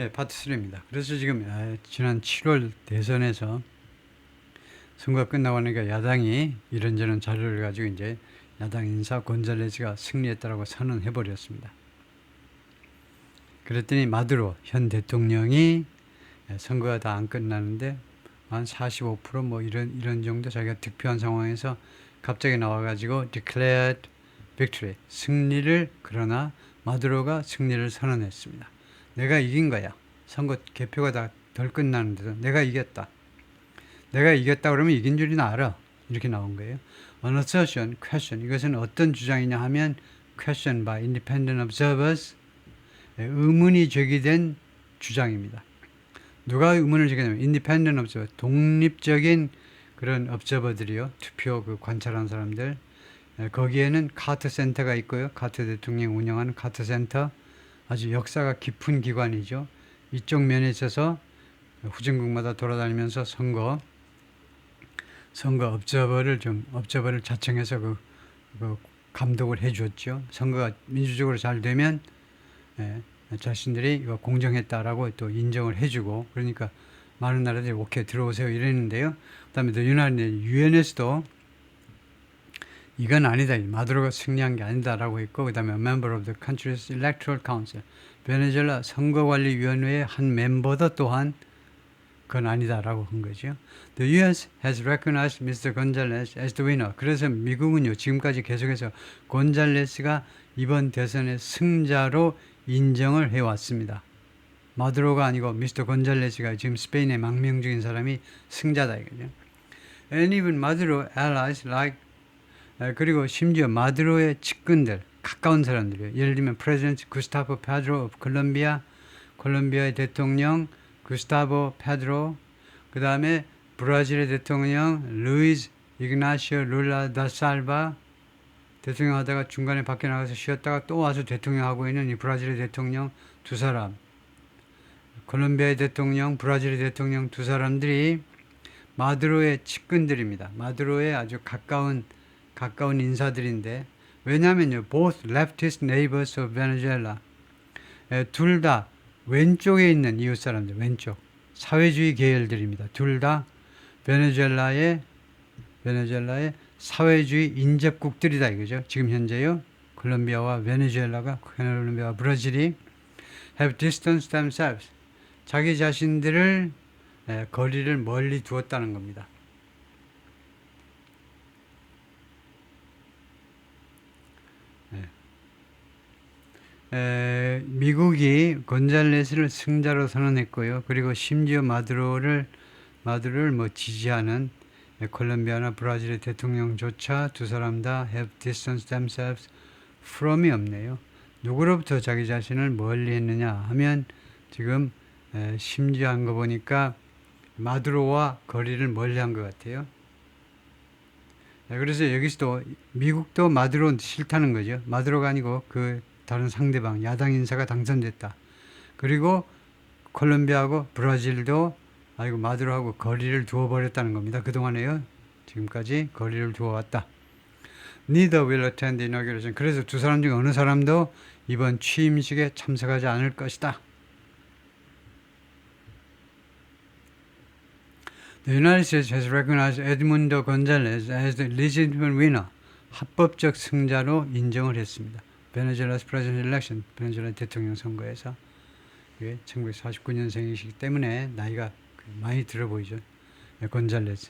예, 파트 3입니다. 그래서 지금 지난 7월 대선에서 선거가 끝나고 나니까 야당이 이런저런 자료를 가지고 이제 야당 인사 곤잘레스가 승리했다라고 선언해 버렸습니다. 그랬더니 마두로 현 대통령이 선거가 다 안 끝나는데 한 45%뭐 이런 정도 자기가 득표한 상황에서 갑자기 나와가지고 declared victory 승리를, 그러나 마두로가 승리를 선언했습니다. 내가 이긴 거야. 선거 개표가 다 덜 끝나는데도 내가 이겼다. 내가 이겼다 그러면 이긴 줄이나 알아. 이렇게 나온 거예요. An assertion, question. 이것은 어떤 주장이냐 하면 question by independent observers. 의문이 제기된 주장입니다. 누가 의문을 제기하냐면 independent observer, 독립적인 그런 observer들이요. 투표 관찰한 사람들. 거기에는 카터 센터가 있고요. 카터 대통령이 운영하는 카터 센터. 아주 역사가 깊은 기관이죠. 이쪽 면에 있어서 후진국마다 돌아다니면서 선거 observer를 자청해서 그 감독을 해주었죠. 선거가 민주적으로 잘 되면 자신들이 이거 공정했다라고 또 인정을 해주고, 그러니까 많은 나라들이 오케이 들어오세요 이랬는데요. 그다음에 또 유엔에서도 이건 아니다, 마두로가 승리한 게 아니다라고 했고, 그다음에 a member of the country's electoral council, 베네수엘라 선거관리위원회의 한 멤버도 또한 그건 아니다라고 한 거죠. The U.S. has recognized Mr. Gonzalez as the winner. 그래서 미국은요 지금까지 계속해서 곤잘레스가 이번 대선의 승자로 인정을 해왔습니다. 마두로가 아니고 미스터 곤잘레스가 지금 스페인의 망명적인 사람이 승자다 이거죠. And even Maduro allies like 그리고 심지어 마두로의 측근들, 가까운 사람들이요. 예를 들면 프레지던트 구스타보 페드로 오브 콜롬비아의 대통령 구스타보 페드로, 그 다음에 브라질의 대통령 루이즈 이그나시오 룰라 다 살바, 대통령 하다가 중간에 밖에 나가서 쉬었다가 또 와서 대통령 하고 있는 이 브라질의 대통령 두 사람, 콜롬비아의 대통령, 브라질의 대통령 두 사람들이 마두로의 측근들입니다. 마두로의 아주 가까운 인사들인데, 왜냐하면요, both leftist neighbors of Venezuela, 둘 다 왼쪽에 있는 이웃 사람들, 왼쪽 사회주의 계열들입니다. 둘 다 베네수엘라의 사회주의 인접국들이다 이거죠. 지금 현재요, 콜롬비아와 베네수엘라가, 콜롬비아와 브라질이 have distanced themselves, 자기 자신들을 거리를 멀리 두었다는 겁니다. 미국이 곤잘레스를 승자로 선언했고요. 그리고 심지어 마두로를 지지하는 콜롬비아나 브라질의 대통령조차 두 사람 다 have distanced themselves from이 없네요. 누구로부터 자기 자신을 멀리 했느냐 하면 지금 심지어 한 거 보니까 마두로와 거리를 멀리 한 것 같아요. 그래서 여기서도 미국도 마두로 싫다는 거죠. 마두로가 아니고 다른 상대방 야당 인사가 당선됐다. 그리고 콜롬비아하고 브라질도 마두로하고 거리를 두어버렸다는 겁니다. 그동안에요, 지금까지 거리를 두어왔다. Neither will attend the inauguration. 그래서 두 사람 중 어느 사람도 이번 취임식에 참석하지 않을 것이다. The United States has recognized Edmundo Gonzalez as the legitimate winner. 합법적 승자로 인정을 했습니다. 베네수엘라's president election, 베네수엘라 대통령 선거에서. 1949년생이시기 때문에 나이가 많이 들어 보이죠. 곤잘레스.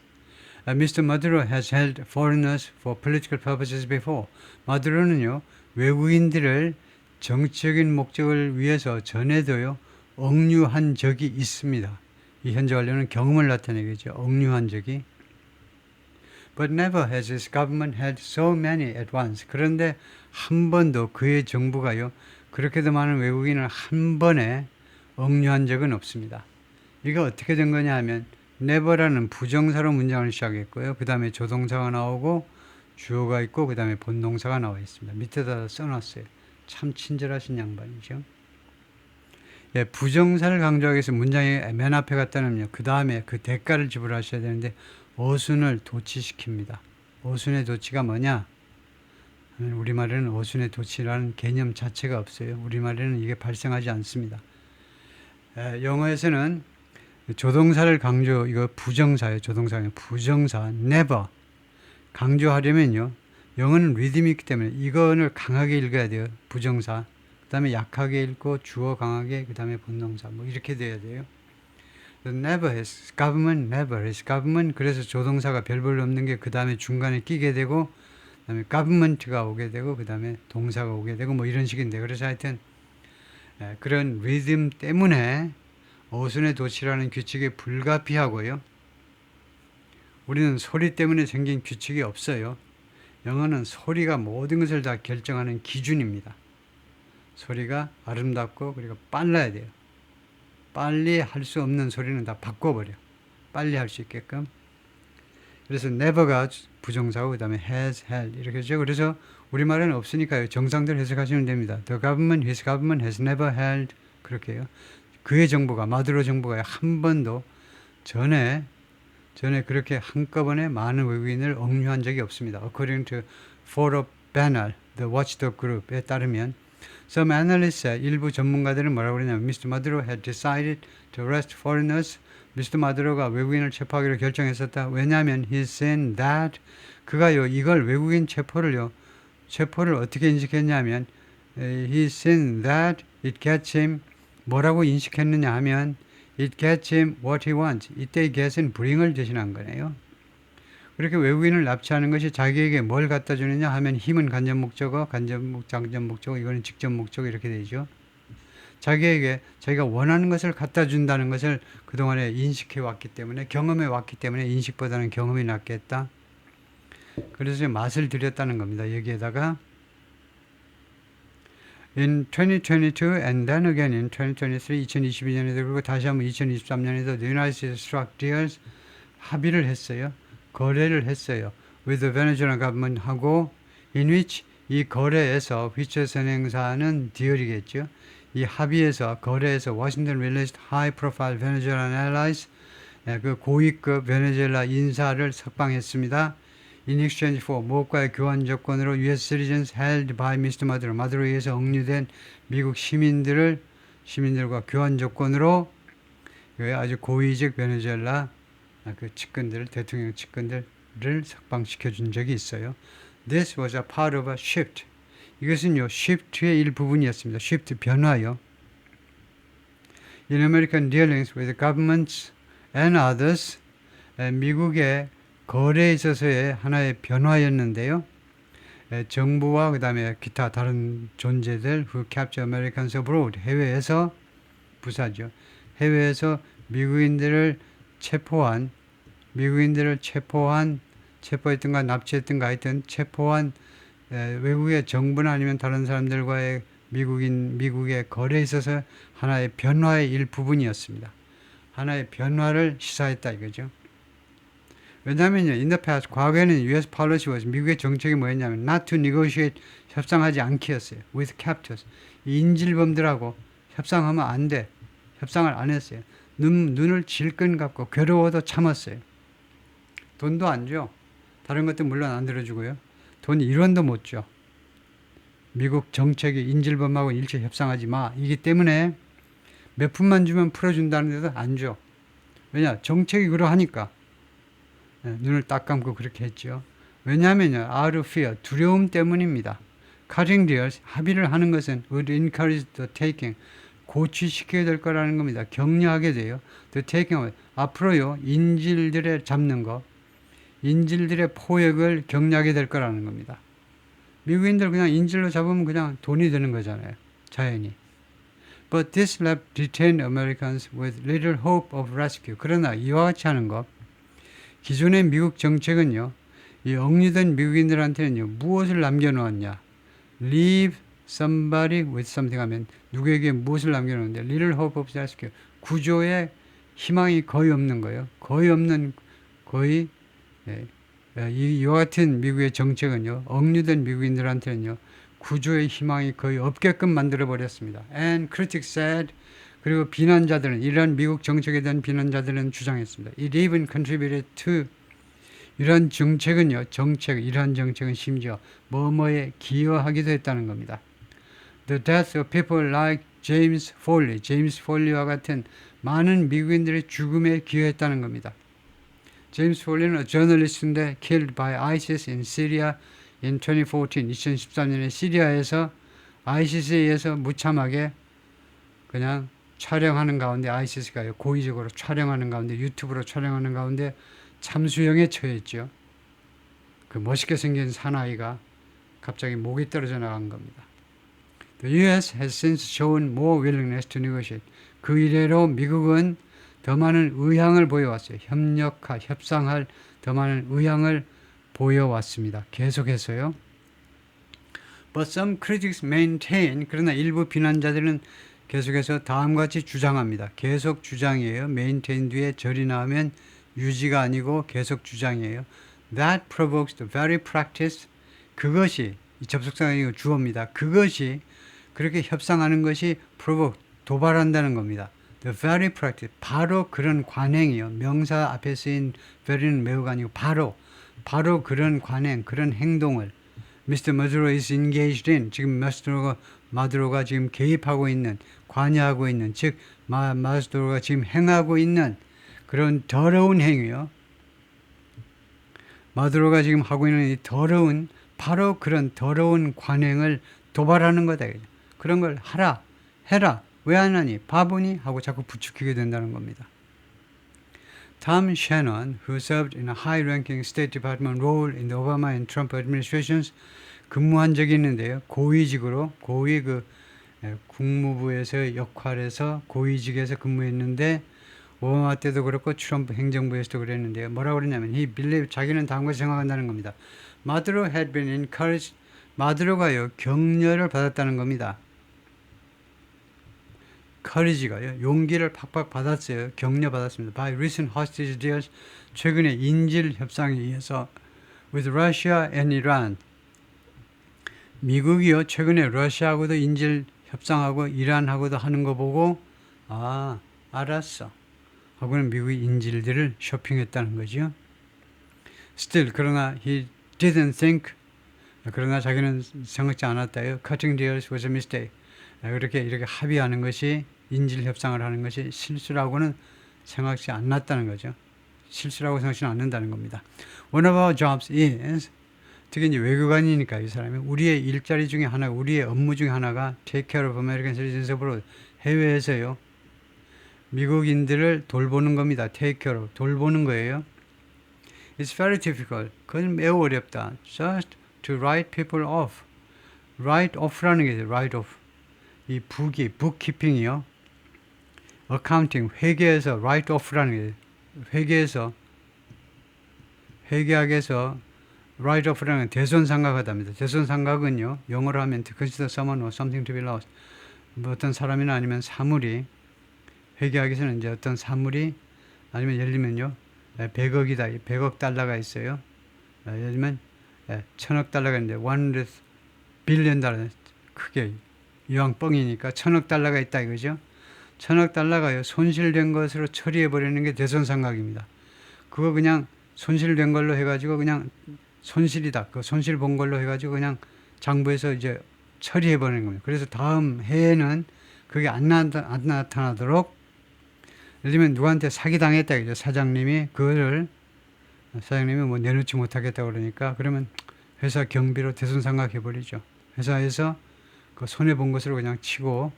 Mr. Maduro has held foreigners for political purposes before. 마두로는요, 외국인들을 정치적인 목적을 위해서 전에도요 억류한 적이 있습니다. 이 현재 관료는 경험을 나타내겠죠. 억류한 적이. But never has his government had so many at once. 그런데 한 번도 그의 정부가요, 그렇게도 많은 외국인을 한 번에 억류한 적은 없습니다. 이거 어떻게 된 거냐 하면 never라는 부정사로 문장을 시작했고요. 그 다음에 조동사가 나오고 주어가 있고 그 다음에 본동사가 나와 있습니다. 밑에다 써놨어요. 참 친절하신 양반이죠. 부정사를 강조하기 위해서 문장의 맨 앞에 갖다 놓으면 그 다음에 그 대가를 지불하셔야 되는데 어순을 도치시킵니다. 어순의 도치가 뭐냐? 우리말에는 어순의 도치라는 개념 자체가 없어요. 우리말에는 이게 발생하지 않습니다. 영어에서는 조동사를 강조, 이거 부정사예요. 조동사는 부정사, never. 강조하려면요. 영어는 리듬이 있기 때문에 이거를 강하게 읽어야 돼요. 부정사. 그 다음에 약하게 읽고 주어 강하게, 그 다음에 본동사. 뭐 이렇게 돼야 돼요. never has government, never has government. 그래서 조동사가 별볼로 없는 게 그 다음에 중간에 끼게 되고, 그 다음에 government가 오게 되고, 그 다음에 동사가 오게 되고, 뭐 이런 식인데. 그래서 하여튼, 그런 리듬 때문에 어순의 도치라는 규칙이 불가피하고요. 우리는 소리 때문에 생긴 규칙이 없어요. 영어는 소리가 모든 것을 다 결정하는 기준입니다. 소리가 아름답고 그리고 빨라야 돼요. 빨리 할 수 없는 소리는 다 바꿔버려. 빨리 할 수 있게끔. 그래서 never가 부정사고 그 다음에 has, had 이렇게 하죠. 그래서 우리말에는 없으니까요. 정상대로 해석하시면 됩니다. The government, his government has never held 그렇게 해요. 그의 정부가, 마두로 정부가 한 번도 전에 그렇게 한꺼번에 많은 외국인을 억류한 적이 없습니다. According to Foro Banal, the watchdog group에 따르면 Some analysts say, 일부 전문가들은 뭐라고 그러냐면 Mr. Maduro had decided to arrest foreigners. 미스터 마두로가 외국인을 체포하기로 결정했었다. 왜냐하면 he said that 그가요 이걸 외국인 체포를 어떻게 인식했냐면 he said that it gets him 뭐라고 인식했느냐 하면 it gets him what he wants. 이때 이 get은 bring을 대신한 거네요. 그렇게 외국인을 납치하는 것이 자기에게 뭘 갖다 주느냐 하면 힘은 간접 목적어, 장점 목적어, 이거는 직접 목적어 이렇게 되죠. 자기에게 자기가 원하는 것을 갖다 준다는 것을 그동안에 인식해 왔기 때문에 경험해 왔기 때문에 인식보다는 경험이 낫겠다. 그래서 맛을 들였다는 겁니다. 여기에다가 in 2022 and then again in 2023, 2022년에도 그리고 다시 한번 2023년에도 the United States struck deals 합의를 했어요. 거래를 했어요. with the Venezuelan government 하고 in which 이 거래에서 which에서 행사하는 deal이겠죠. 이 합의에서 거래에서 Washington released high profile Venezuelan allies 그 고위급 베네수엘라 인사를 석방했습니다. In exchange for 무엇과의 교환 조건으로 U.S. citizens held by Mr. Maduro, 마두로에 의해서 억류된 미국 시민들과 교환 조건으로 아주 고위직 베네수엘라 그 측근들, 대통령 측근들을 석방시켜 준 적이 있어요. This was a part of a shift. 이것은요, shift의 일부분이었습니다. shift 변화요. In American dealings with governments and others, 미국의 거래에 있어서의 하나의 변화였는데요. 정부와 그 다음에 기타 다른 존재들 who capture Americans abroad, 해외에서 부사죠. 해외에서 미국인들을 체포했든가 납치했든가 하여튼 체포한 외국의 정부나 아니면 다른 사람들과의 미국의 거래에 있어서 하나의 변화의 일부분이었습니다. 하나의 변화를 시사했다 이거죠. 왜냐하면요, in the past, 과거에는 US policy was, 미국의 정책이 뭐였냐면 not to negotiate, 협상하지 않기였어요. with captors, 인질범들하고 협상하면 안 돼. 협상을 안 했어요. 눈을 질끈 감고 괴로워도 참았어요. 돈도 안 줘. 다른 것도 물론 안 들어주고요. 돈 1원도 못 줘. 미국 정책이 인질범하고 일체 협상하지 마. 이기 때문에 몇 푼만 주면 풀어준다는데도 안 줘. 왜냐? 정책이 그러하니까. 눈을 딱 감고 그렇게 했죠. 왜냐하면요, out of fear, 두려움 때문입니다. cutting deals, 합의를 하는 것은 would encourage the taking, 고취시켜야 될 거라는 겁니다. 격려하게 돼요. the taking, 앞으로요, 인질들의 잡는 거, 인질들의 포획을 격려하게 될 거라는 겁니다. 미국인들 그냥 인질로 잡으면 그냥 돈이 되는 거잖아요. 자연히. But this left detained Americans with little hope of rescue. 그러나 이와 같이 하는 것, 기존의 미국 정책은요, 이 억류된 미국인들한테는요, 무엇을 남겨놓았냐? Leave somebody with something 하면 누구에게 무엇을 남겨놓는데, little hope of rescue. 구조에 희망이 거의 없는 거예요. 이와 같은 미국의 정책은요, 억류된 미국인들한테는요, 구조의 희망이 거의 없게끔 만들어 버렸습니다. And critics said, 그리고 비난자들은, 이러한 미국 정책에 대한 비난자들은 주장했습니다. It even contributed to, 이러한 정책은요, 이러한 정책은 심지어 뭐뭐에 기여하기도 했다는 겁니다. The death of people like 제임스 폴리와 같은 많은 미국인들의 죽음에 기여했다는 겁니다. 제임스 폴리는 저널리스트인데 killed by ISIS in Syria in 2014, 2013년에 시리아에서 ISIS에 의해서 무참하게 그냥 촬영하는 가운데, ISIS가 고의적으로 촬영하는 가운데, 유튜브로 촬영하는 가운데 참수형에 처했죠. 그 멋있게 생긴 사나이가 갑자기 목이 떨어져 나간 겁니다. The U.S. has since shown more willingness to negotiate. 그 이래로 미국은 더 많은 의향을 보여왔어요. 협상할 더 많은 의향을 보여왔습니다. 계속해서요. But some critics maintain, 그러나 일부 비난자들은 계속해서 다음과 같이 주장합니다. 계속 주장이에요. maintain 뒤에 절이 나오면 유지가 아니고 계속 주장이에요. That provokes the very practice, 그것이, 이 접속사가 주어입니다. 그것이, 그렇게 협상하는 것이 provoke, 도발한다는 겁니다. The very practice, 바로 그런 관행이요. 명사 앞에 쓰인 very는 매우가 아니고 바로 그런 관행, 그런 행동을 Mr. Maduro is engaged in, 지금 마두로가 지금 개입하고 있는, 관여하고 있는, 즉 마두로가 지금 행하고 있는 그런 더러운 행위요. 마두로가 지금 하고 있는 이 더러운, 바로 그런 더러운 관행을 도발하는 거다. 그런 걸 해라. 왜 안 하니? 바보니? 하고 자꾸 부추기게 된다는 겁니다. Tom Shannon, who served in a high-ranking State Department role in the Obama and Trump administrations, 근무한 적이 있는데요. 고위직으로, 국무부에서 역할에서 고위직에서 근무했는데, 오바마 때도 그렇고 트럼프 행정부에서도 그랬는데요. 뭐라고 그러냐면, he believed, 자기는 다음과 생각한다는 겁니다. Maduro had been encouraged, 마두로가요, 격려를 받았다는 겁니다. courage가요, 용기를 팍팍 받았어요. 격려 받았습니다. By recent hostage deals, 최근에 인질 협상에 의해서 with Russia and Iran. 미국이요, 최근에 러시아하고도 인질 협상하고 이란하고도 하는 거 보고 알았어 하고는 미국이 인질들을 쇼핑했다는 거죠. Still, 그러나 he didn't think, 그러나 자기는 생각지 않았다요. Cutting deals was a mistake. 이렇게 합의하는 것이, 인질 협상을 하는 것이 실수라고는 생각지 않았다는 거죠. 실수라고 생각지 않는다는 겁니다. One of our jobs is, 특히 이제 외교관이니까 이 사람이 우리의 일자리 중에 하나, 우리의 업무 중에 하나가 take care of American citizens abroad, 해외에서요, 미국인들을 돌보는 겁니다. take care of, 돌보는 거예요. It's very difficult. 그건 매우 어렵다. Just to write people off. write off라는 게 있어요. write off. 이 bookkeeping이요. accounting, 회계에서 write off라는 게 있어요. 회계학에서 write off라는 게 대손상각하답니다. 대손상각은요, 영어로 하면 to consider someone or something to be lost. 뭐 어떤 사람이나 아니면 사물이, 회계학에서는 이제 어떤 사물이, 아니면 예를 들면요, 100억이다. 100억 달러가 있어요. 예를 들면 1000억 달러가 있는데 100 빌리언 달러, 크게 이왕 뻥이니까 1000억 달러가 있다 이거죠. 1000억 달러가요, 손실된 것으로 처리해버리는 게 대손상각입니다. 그거 그냥 손실된 걸로 해가지고 그냥 손실이다. 그 손실 본 걸로 해가지고 그냥 장부에서 이제 처리해버리는 겁니다. 그래서 다음 해에는 그게 안 나타나도록, 예를 들면 누구한테 사기당했다 이죠. 사장님이 뭐 내놓지 못하겠다 그러니까, 그러면 회사 경비로 대손상각해버리죠. 회사에서 그 손해본 것으로 그냥 치고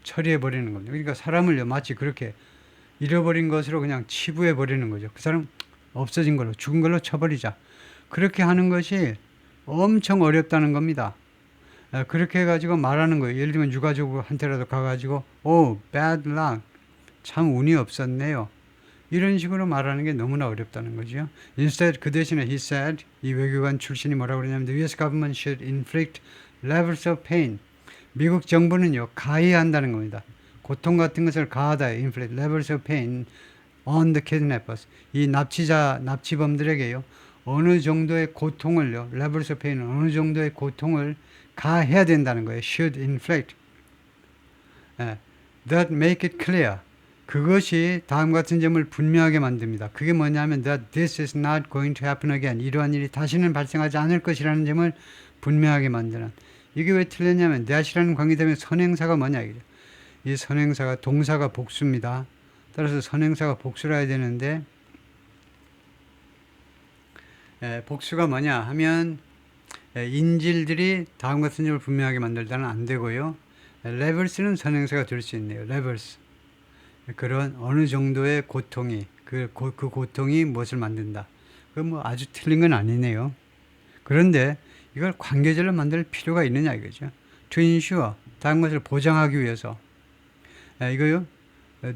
처리해버리는 겁니다. 그러니까 사람을요, 마치 그렇게 잃어버린 것으로 그냥 치부해버리는 거죠. 그 사람 없어진 걸로, 죽은 걸로 쳐버리자. 그렇게 하는 것이 엄청 어렵다는 겁니다. 그렇게 해가지고 말하는 거예요. 예를 들면 유가족한테라도 가가지고 bad luck, 참 운이 없었네요. 이런 식으로 말하는 게 너무나 어렵다는 거죠. Instead, 그 대신에 he said, 이 외교관 출신이 뭐라고 그러냐면 the U.S. government should inflict levels of pain. 미국 정부는요, 가해한다는 겁니다. 고통 같은 것을 가하다, inflict levels of pain on the kidnappers. 이 납치범들에게요, 어느 정도의 고통을요, levels of pain, 어느 정도의 고통을 가해야 된다는 거예요. should inflict. That make it clear. 그것이 다음 같은 점을 분명하게 만듭니다. 그게 뭐냐면 that this is not going to happen again. 이러한 일이 다시는 발생하지 않을 것이라는 점을 분명하게 만드는. 이게 왜 틀렸냐면 that이라는 관계 때문에 선행사가 뭐냐 이거죠. 이 선행사가 동사가 복수입니다. 따라서 선행사가 복수라 해야 되는데 복수가 뭐냐 하면 인질들이 다음 같은 점을 분명하게 만들다는 안 되고요. 레벨스는 선행사가 될 수 있네요. 레벨스. 그런 어느 정도의 고통이 그 고통이 무엇을 만든다. 그 뭐 아주 틀린 건 아니네요. 그런데 이걸 관계절로 만들 필요가 있느냐 이거죠. To ensure 다음 것을 보장하기 위해서 이거요.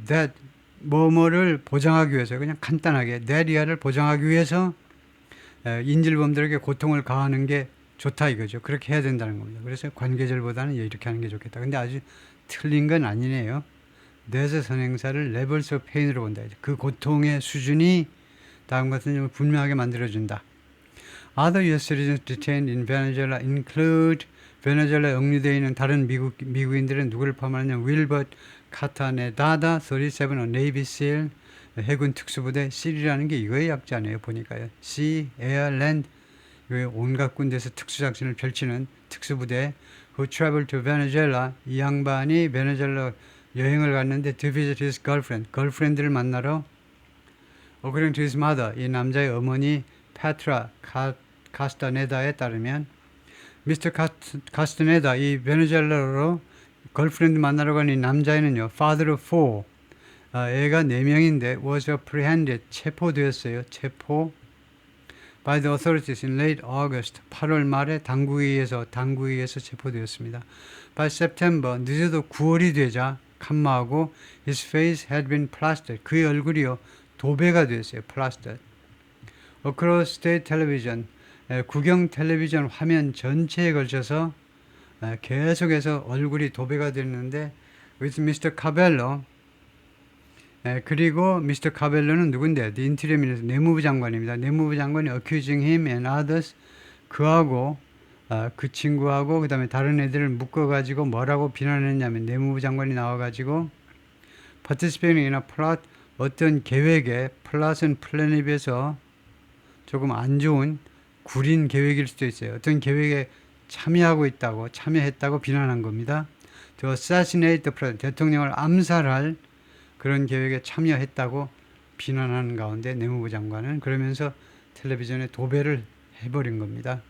that 뭐뭐를 보장하기 위해서 그냥 간단하게 that 이하를 보장하기 위해서 인질범들에게 고통을 가하는 게 좋다 이거죠. 그렇게 해야 된다는 겁니다. 그래서 관계절보다는 이렇게 하는 게 좋겠다. 근데 아주 틀린 건 아니네요. there's 선행사를 levels of pain으로 본다. 그 고통의 수준이 다음 같은 점을 분명하게 만들어준다. Other U.S. citizens detained in Venezuela include 베네수엘라에 억류되어 있는 다른 미국인들은 누구를 포함하느냐? 윌버트 카타네다다 37, 네이비 실, 해군 특수부대 실이라는 게 이거의 약자네요. 보니까요. Sea, Air, Land 온갖 군대에서 특수작전을 펼치는 특수부대 who traveled to Venezuela 이 양반이 베네수엘라 여행을 갔는데 to visit his girlfriend 걸프렌드를 만나러 according to his mother 이 남자의 어머니 페트라 카스타네다에 따르면 미스터 카스타네다 이 베네수엘라로 걸프렌드 만나러 간 이 남자애는요 father of four 애가 4명인데 was apprehended 체포되었어요. 체포 by the authorities in late August 8월 말에 당국에 의해서 체포되었습니다. By September 늦어도 9월이 되자 칸마하고 his face had been plastered 그의 얼굴이요 도배가 되었어요. plastered across state television 국영 텔레비전 화면 전체에 걸쳐서 계속해서 얼굴이 도배가 됐는데 with Mr. Cabello 그리고 미스터 카벨로는 누군데? The Interior Minister, 내무부 장관입니다. 내무부 장관이 accusing him and others 그하고 그 친구하고 그 다음에 다른 애들을 묶어가지고 뭐라고 비난했냐면 내무부 장관이 나와가지고 participating in a plot 어떤 계획에 플랫은 플랜에 비해서 조금 안 좋은 구린 계획일 수도 있어요. 어떤 계획에 참여했다고 비난한 겁니다. To assassinate the president, 대통령을 암살할 그런 계획에 참여했다고 비난하는 가운데 내무부 장관은 그러면서 텔레비전에 도배를 해버린 겁니다.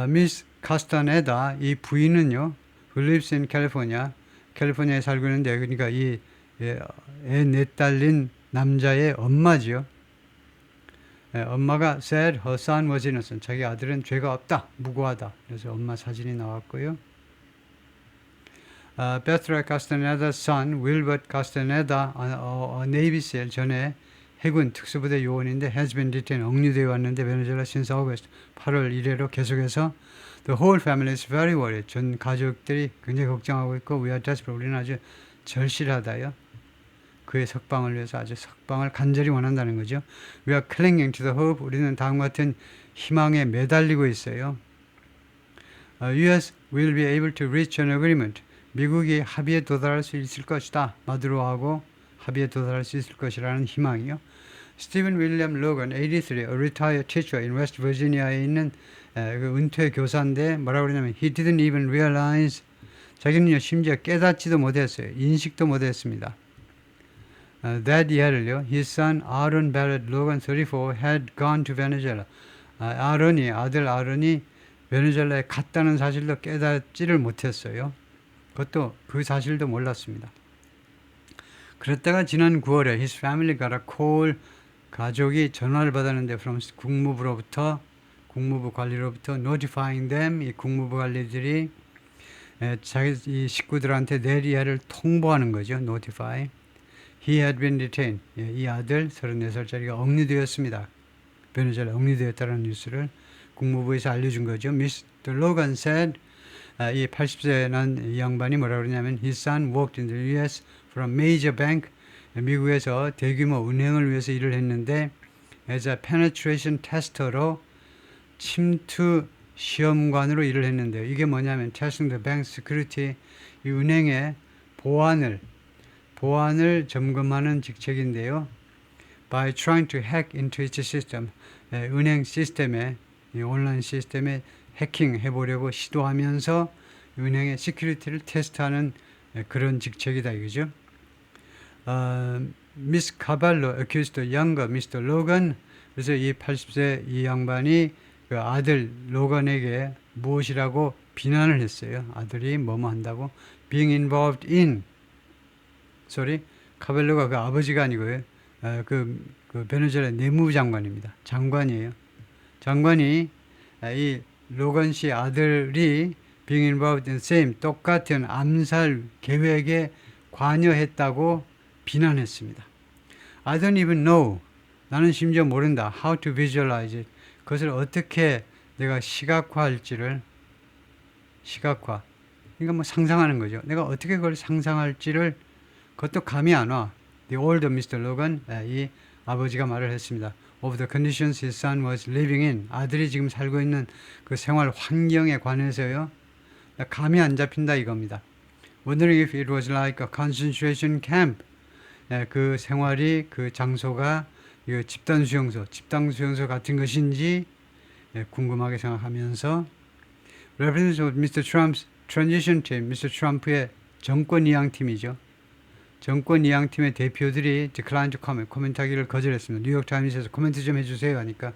미스 카스타네다 이 부인은요, who lives in California, 캘리포니아에 살고 있는데 그러니까 이 애 넷딸린 남자의 엄마지요. 엄마가 said her son was innocent. 자기 아들은 죄가 없다, 무고하다. 그래서 엄마 사진이 나왔고요. Petra Castaneda's son, Wilbert Castaneda, Navy SEAL 전에 해군 특수부대 요원인데 has been detained, 억류되어 왔는데 베네수엘라 since August 8월 이래로 계속해서 the whole family is very worried. 전 가족들이 굉장히 걱정하고 있고 we are desperate. 우리는 아주 절실하다요. 그의 석방을 위해서 아주 석방을 간절히 원한다는 거죠. We are clinging to the hope. 우리는 다음과 같은 희망에 매달리고 있어요. U.S. will be able to reach an agreement. 미국이 합의에 도달할 수 있을 것이다. 마두로하고 합의에 도달할 수 있을 것이라는 희망이요. 스티븐 윌리엄 로건, 83, a retired teacher in West Virginia에 있는 그 은퇴 교사인데 뭐라고 그러냐면 he didn't even realize 자기는요 심지어 깨닫지도 못했어요. 인식도 못했습니다. That year을요 his son Aaron Barrett Logan, 34, had gone to Venezuela. 아들 아론이 베네수엘라에 갔다는 사실도 깨닫지를 못했어요. 그것도 그 사실도 몰랐습니다. 그랬다가 지난 9월에 his family got a call, 가족이 전화를 받았는데 from 국무부 관리로부터 notifying them, 이 국무부 관리들이 자기 이 식구들한테 내리야를 통보하는 거죠. notify. He had been detained. 이 아들 34살짜리가 억류되었습니다. 베네수엘라 억류되었다는 뉴스를 국무부에서 알려준 거죠. Mr. Logan said, 이 80세 난 이 양반이 뭐라 그러냐면 his son worked in the U.S. for a major bank. 미국에서 대규모 은행을 위해서 일을 했는데 as a penetration tester로 침투 시험관으로 일을 했는데요. 이게 뭐냐면 testing the bank security, 이 은행의 보안을 점검하는 직책인데요. By trying to hack into its system, 은행 시스템에, 이 온라인 시스템에 해킹해보려고 시도하면서 은행의 시큐리티를 테스트하는 그런 직책이다 이거죠. Miss Cavallo accused the younger Mr. Logan. 그래서 이 80세 이 양반이 그 아들 로건에게 무엇이라고 비난을 했어요. 아들이 뭐뭐 한다고. Being involved in. 카벨로가 그 아버지가 아니고요. 그 베네수엘라 내무장관입니다. 장관이에요. 장관이 이 로건 씨 아들이 being involved in same 똑같은 암살 계획에 관여했다고 비난했습니다. I don't even know. 나는 심지어 모른다. How to visualize it. 그것을 어떻게 내가 시각화할지를 시각화. 그러니까 뭐 상상하는 거죠. 내가 어떻게 그걸 상상할지를 그것도 감이 안 와. The older Mr. Logan 이 아버지가 말을 했습니다. Of the conditions his son was living in. 아들이 지금 살고 있는 그 생활 환경에 관해서요. 감이 안 잡힌다 이겁니다. Wondering if it was like a concentration camp. 그 생활이 그 장소가 집단 수용소 같은 것인지 궁금하게 생각하면서 Representative of Mr. Trump's transition team, Mr. 트럼프의 정권 이양팀이죠. 정권 이양팀의 대표들이 decline to comment, 코멘트하기를 거절했습니다. 뉴욕타임스에서 코멘트 좀 해주세요 하니까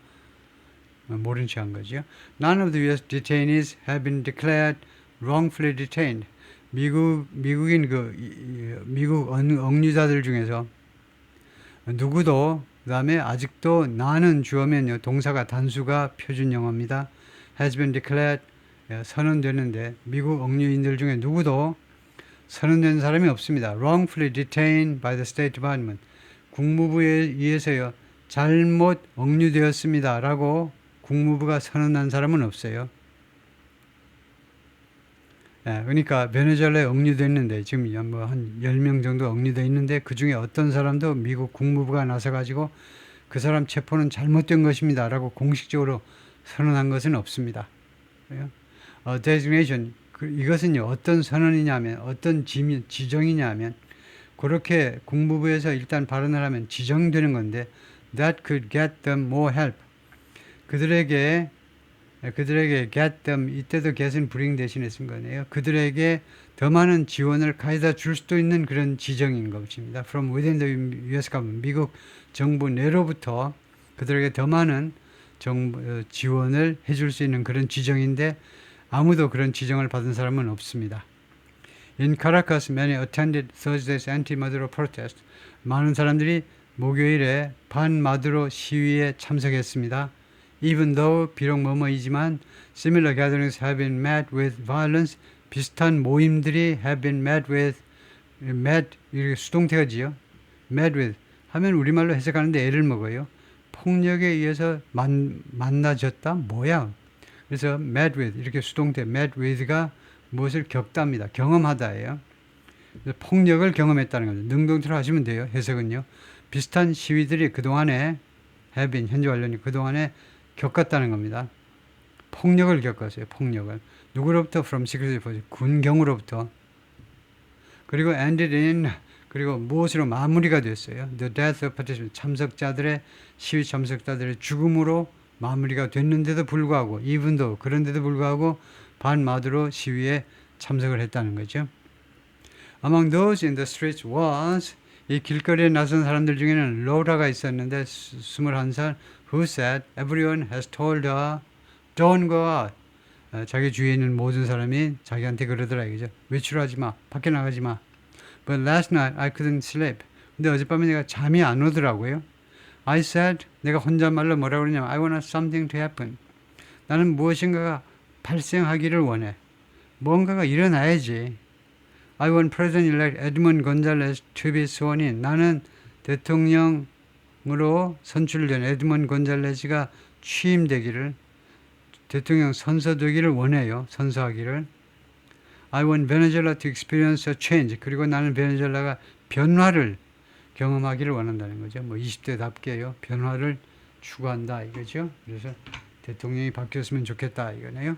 모른 체 한 거죠. None of the U.S. detainees have been declared wrongfully detained. 미국인 미국 억류자들 중에서 누구도 그다음에 아직도 나는 주어면요 동사가 단수가 표준 영어입니다. has been declared 선언되는데 미국 억류인들 중에 누구도 선언된 사람이 없습니다. wrongfully detained by the State Department. 국무부에 의해서요 잘못 억류되었습니다라고 국무부가 선언한 사람은 없어요. 그러니까 베네수엘라에 억류되어 있는데 지금 뭐 한 10명 정도 억류되어 있는데 그 중에 어떤 사람도 미국 국무부가 나서가지고 그 사람 체포는 잘못된 것입니다 라고 공식적으로 선언한 것은 없습니다. designation 이것은요 어떤 선언이냐면 어떤 지정이냐면 그렇게 국무부에서 일단 발언을 하면 지정되는 건데 that could get them more help. 그들에게 get them 이때도 get은 bring 대신에 쓴 거네요. 그들에게 더 많은 지원을 가져다 줄 수도 있는 그런 지정인 것입니다. From within the U.S. government 미국 정부 내로부터 그들에게 더 많은 지원을 해줄 수 있는 그런 지정인데 아무도 그런 지정을 받은 사람은 없습니다. In Caracas, many attended Thursday's anti-Maduro protest. 많은 사람들이 목요일에 반마두로 시위에 참석했습니다. Even though 비록 뭐뭐이지만 similar gatherings have been met with violence. 비슷한 모임들이 have been met with 이렇게 수동태가지요. met with 하면 우리말로 해석하는데 애를 먹어요. 폭력에 의해서 만나졌다? 뭐야? 그래서 met with 이렇게 수동태 met with가 무엇을 겪답니다. 경험하다예요. 폭력을 경험했다는 거죠. 능동태로 하시면 돼요. 해석은요. 비슷한 시위들이 그동안에 have been 현재 완료니 그동안에 겪었다는 겁니다. 폭력을 겪었어요. 폭력을. 누구로부터? From security forces. 군경으로부터. 그리고 ended in 그리고 무엇으로 마무리가 됐어요. The death of participants. 참석자들의 시위 참석자들의 죽음으로 마무리가 됐는데도 불구하고 even though 그런데도 불구하고 반마두로 시위에 참석을 했다는 거죠. Among those in the streets was 이 길거리에 나선 사람들 중에는 로라가 있었는데 21살 who said everyone has told her don't go out. 자기 주위에 있는 모든 사람이 자기한테 그러더라 이거죠. 외출하지 마. 밖에 나가지 마. But last night I couldn't sleep. 근데 어젯밤에 내가 잠이 안 오더라고요. I said 내가 혼잣말로 뭐라고 그러냐면 I want something to happen. 나는 무엇인가가 발생하기를 원해. 뭔가가 일어나야지. I want President-elect Edmund Gonzalez to be sworn in. 나는 대통령으로 선출된 에드먼 곤잘레스가 취임되기를 대통령 선서되기를 원해요. 선서하기를. I want Venezuela to experience a change. 그리고 나는 베네수엘라가 변화를 경험하기를 원한다는 거죠. 뭐 20대답게요. 변화를 추구한다 이거죠. 그래서 대통령이 바뀌었으면 좋겠다 이거네요.